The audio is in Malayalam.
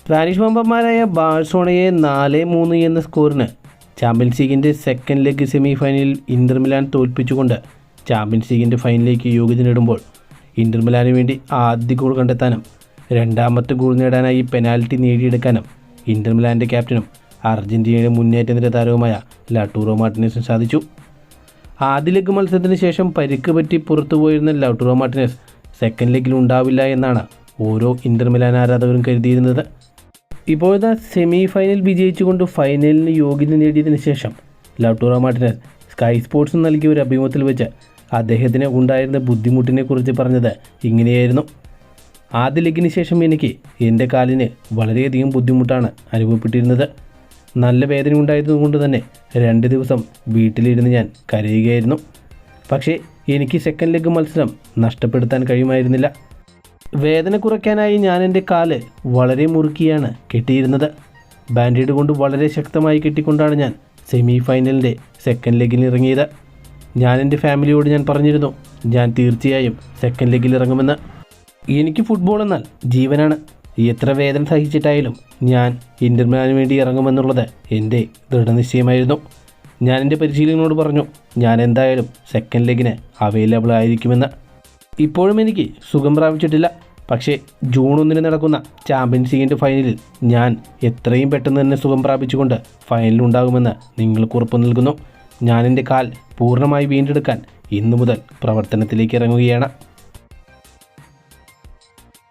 സ്പാനിഷ് വമ്പന്മാരായ ബാഴ്സലോണയെ 4-3 എന്ന സ്കോറിന് ചാമ്പ്യൻസ് ലീഗിൻ്റെ സെക്കൻഡ് ലെഗ് സെമി ഫൈനലിൽ ഇന്റർ മിലാൻ തോൽപ്പിച്ചുകൊണ്ട് ചാമ്പ്യൻസ് ലീഗിൻ്റെ ഫൈനലിലേക്ക് യോഗ്യത നേടുമ്പോൾ ഇന്റർ മിലാന് വേണ്ടി ആദ്യ ഗോൾ കണ്ടെത്താനും രണ്ടാമത്തെ ഗോൾ നേടാനായി പെനാൽറ്റി നേടിയെടുക്കാനും ഇന്റർ മിലാൻ്റെ ക്യാപ്റ്റനും അർജൻറ്റീനയുടെ മുന്നേറ്റ നിര താരവുമായ ലൗട്ടാറോ മാർട്ടിനസിന് സാധിച്ചു. ആദ്യ ലെഗ് മത്സരത്തിന് ശേഷം പരിക്ക് പറ്റി പുറത്തു പോയിരുന്ന ലൗട്ടാറോ മാർട്ടിനസ് സെക്കൻഡ് ലെഗിൽ ഉണ്ടാവില്ല എന്നാണ് ഓരോ ഇന്റർ മിലാൻ ആരാധകരും കരുതിയിരുന്നത്. ഇപ്പോഴത്തെ സെമി ഫൈനൽ വിജയിച്ചുകൊണ്ട് ഫൈനലിന് യോഗ്യത നേടിയതിനു ശേഷം ലൗട്ടാറോ മാർട്ടിനസ് സ്കൈ സ്പോർട്സിന് നൽകിയ ഒരു അഭിമുഖത്തിൽ വെച്ച് അദ്ദേഹത്തിന് ഉണ്ടായിരുന്ന ബുദ്ധിമുട്ടിനെക്കുറിച്ച് പറഞ്ഞത് ഇങ്ങനെയായിരുന്നു. ആദ്യ ലെഗിന് ശേഷം എനിക്ക് എൻ്റെ കാലിന് വളരെയധികം ബുദ്ധിമുട്ടാണ് അനുഭവപ്പെട്ടിരുന്നത്. നല്ല വേദന ഉണ്ടായിരുന്നതുകൊണ്ട് തന്നെ 2 ദിവസം വീട്ടിലിരുന്ന് ഞാൻ കരയുകയായിരുന്നു. പക്ഷേ എനിക്ക് സെക്കൻഡ് ലെഗ് മത്സരം നഷ്ടപ്പെടുത്താൻ കഴിയുമായിരുന്നില്ല. വേദന കുറയ്ക്കാനായി ഞാൻ എൻ്റെ കാല് വളരെ മുറുക്കിയാണ് കെട്ടിയിരുന്നത്. ബാൻഡേഡ് കൊണ്ട് വളരെ ശക്തമായി കെട്ടിക്കൊണ്ടാണ് ഞാൻ സെമി ഫൈനലിൻ്റെ സെക്കൻഡ് ലെഗിൽ ഇറങ്ങിയത്. ഞാൻ എൻ്റെ ഫാമിലിയോട് ഞാൻ പറഞ്ഞിരുന്നു, ഞാൻ തീർച്ചയായും സെക്കൻഡ് ലെഗിൽ ഇറങ്ങുമെന്ന്. എനിക്ക് ഫുട്ബോൾ എന്നാൽ ജീവനാണ്. എത്ര വേദന സഹിച്ചിട്ടായാലും ഞാൻ ഇന്റർ മിലാന് വേണ്ടി ഇറങ്ങുമെന്നുള്ളത് എൻ്റെ ദൃഢനിശ്ചയമായിരുന്നു. ഞാൻ എൻ്റെ പരിശീലകനോട് പറഞ്ഞു, ഞാൻ എന്തായാലും സെക്കൻഡ് ലെഗിന് അവൈലബിൾ ആയിരിക്കുമെന്ന്. ഇപ്പോഴും എനിക്ക് സുഖം പ്രാപിച്ചിട്ടില്ല. പക്ഷേ ജൂൺ 1 നടക്കുന്ന ചാമ്പ്യൻസ് ലീഗിൻ്റെ ഫൈനലിൽ ഞാൻ എത്രയും പെട്ടെന്ന് തന്നെ സുഖം പ്രാപിച്ചുകൊണ്ട് ഫൈനലിലുണ്ടാകുമെന്ന് നിങ്ങൾക്ക് ഉറപ്പു നൽകുന്നു. ഞാൻ എൻ്റെ കാൽ പൂർണ്ണമായി വീണ്ടെടുക്കാൻ ഇന്നു മുതൽ പ്രവർത്തനത്തിലേക്ക് ഇറങ്ങുകയാണ്.